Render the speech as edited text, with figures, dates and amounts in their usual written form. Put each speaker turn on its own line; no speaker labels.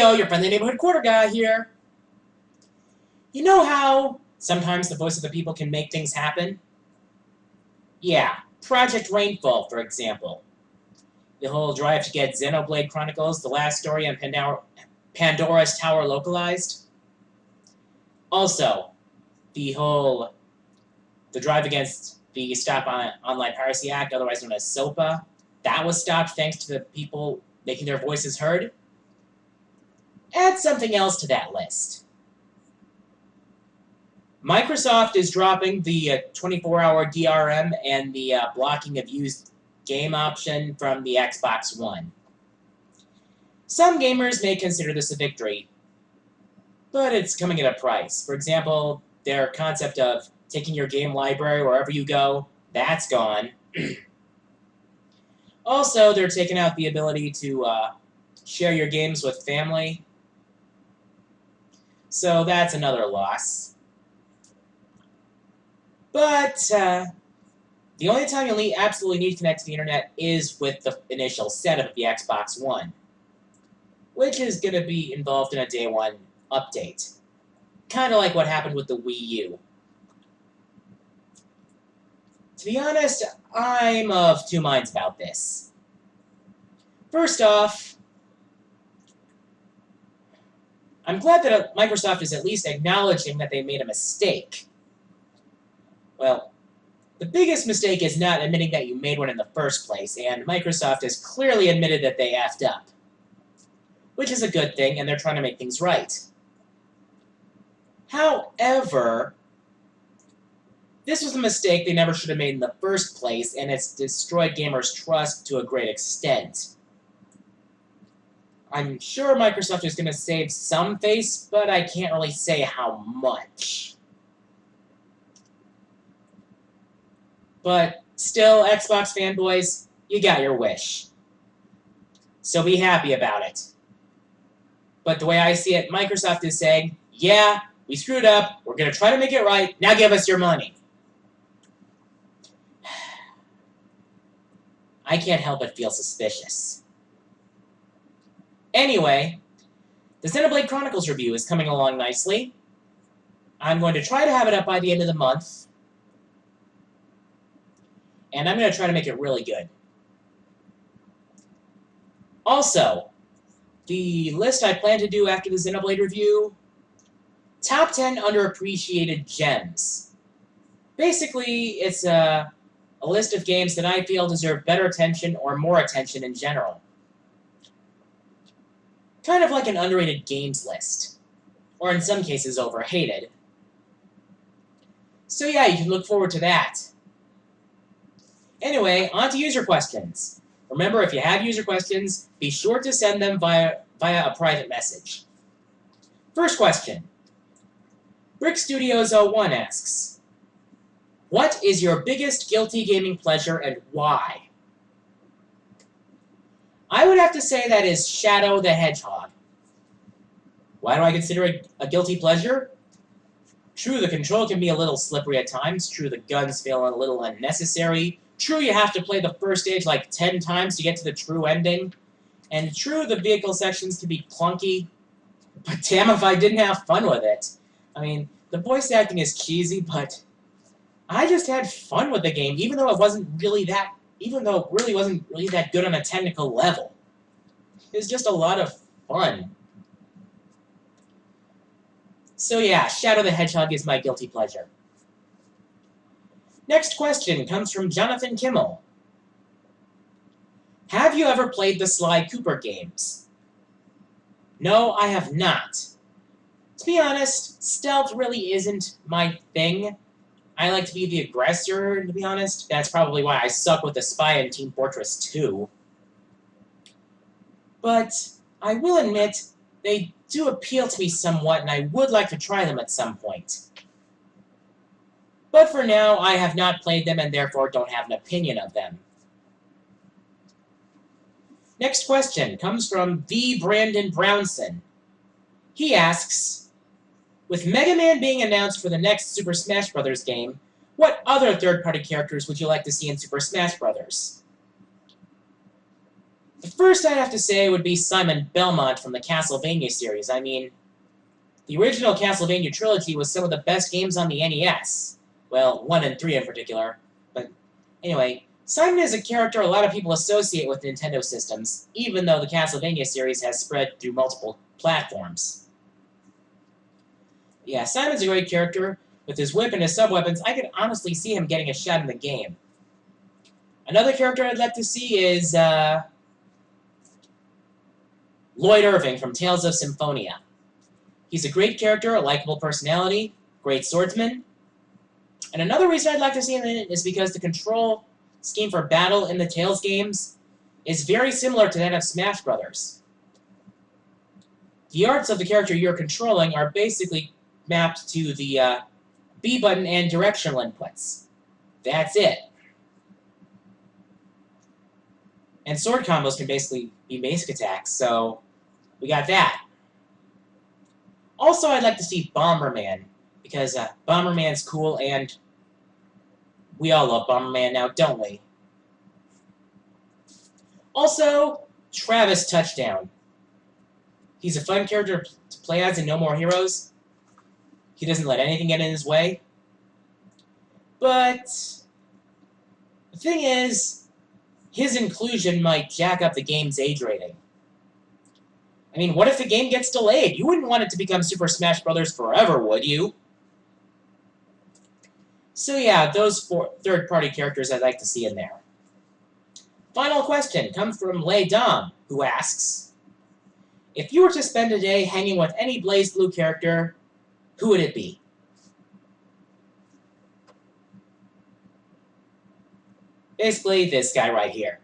Heyo, your friendly neighborhood quarter guy here. You know how sometimes the voice of the people can make things happen? Yeah, Project Rainfall, for example. The whole drive to get Xenoblade Chronicles, the last story on Pandora's Tower localized. Also, the drive against the Stop Online Piracy Act, otherwise known as SOPA, that was stopped thanks to the people making their voices heard. Add something else to that list. Microsoft is dropping the 24-hour DRM and the blocking of used game option from the Xbox One. Some gamers may consider this a victory, but it's coming at a price. For example, their concept of taking your game library wherever you go, that's gone. Also, they're taking out the ability to share your games with family. So that's another loss. But the only time you'll absolutely need to connect to the internet is with the initial setup of the Xbox One, which is going to be involved in a day one update. Kind of like what happened with the Wii U. To be honest, I'm of two minds about this. First off, I'm glad that Microsoft is at least acknowledging that they made a mistake. Well, the biggest mistake is not admitting that you made one in the first place, and Microsoft has clearly admitted that they effed up. Which is a good thing, and they're trying to make things right. However, this was a mistake they never should have made in the first place, and it's destroyed gamers' trust to a great extent. I'm sure Microsoft is going to save some face, but I can't really say how much. But still, Xbox fanboys, you got your wish. So be happy about it. But the way I see it, Microsoft is saying, yeah, we screwed up, we're going to try to make it right, now give us your money. I can't help but feel suspicious. Anyway, the Xenoblade Chronicles review is coming along nicely. I'm going to try to have it up by the end of the month. And I'm going to try to make it really good. Also, the list I plan to do after the Xenoblade review, top 10 underappreciated gems. Basically, it's a list of games that I feel deserve better attention or more attention in general. Kind of like an underrated games list. Or in some cases, overhated. So yeah, you can look forward to that. Anyway, on to user questions. Remember, if you have user questions, be sure to send them via a private message. First question. Brick Studios 01 asks, what is your biggest guilty gaming pleasure and why? I would have to say that is Shadow the Hedgehog. Why do I consider it a guilty pleasure? True, the control can be a little slippery at times. True, the guns feel a little unnecessary. True, you have to play the first stage like 10 times to get to the true ending. And true, the vehicle sections can be clunky. But damn if I didn't have fun with it. I mean, the voice acting is cheesy, but I just had fun with the game, even though it wasn't really that good on a technical level. It was just a lot of fun. So yeah, Shadow the Hedgehog is my guilty pleasure. Next question comes from Jonathan Kimmel. Have you ever played the Sly Cooper games? No, I have not. To be honest, stealth really isn't my thing. I like to be the aggressor, to be honest. That's probably why I suck with the spy in Team Fortress 2. But I will admit, they do appeal to me somewhat, and I would like to try them at some point. But for now, I have not played them and therefore don't have an opinion of them. Next question comes from V. Brandon Brownson. He asks, with Mega Man being announced for the next Super Smash Bros. Game, what other third-party characters would you like to see in Super Smash Bros.? The first I'd have to say would be Simon Belmont from the Castlevania series. I mean, the original Castlevania trilogy was some of the best games on the NES. Well, 1 and 3 in particular. But anyway, Simon is a character a lot of people associate with Nintendo systems, even though the Castlevania series has spread through multiple platforms. Yeah, Simon's a great character. With his whip and his sub-weapons, I could honestly see him getting a shot in the game. Another character I'd like to see is Lloyd Irving from Tales of Symphonia. He's a great character, a likable personality, great swordsman. And another reason I'd like to see him in it is because the control scheme for battle in the Tales games is very similar to that of Smash Brothers. The arts of the character you're controlling are basically mapped to the B button and directional inputs. That's it. And sword combos can basically be basic attacks, so we got that. Also, I'd like to see Bomberman, because Bomberman's cool, and we all love Bomberman now, don't we? Also, Travis Touchdown. He's a fun character to play as in No More Heroes. He doesn't let anything get in his way. But the thing is, his inclusion might jack up the game's age rating. I mean, what if the game gets delayed? You wouldn't want it to become Super Smash Bros. Forever, would you? So yeah, those 4 third-party characters I'd like to see in there. Final question comes from Lay Dom, who asks, if you were to spend a day hanging with any BlazBlue character, who would it be? Basically, this guy right here.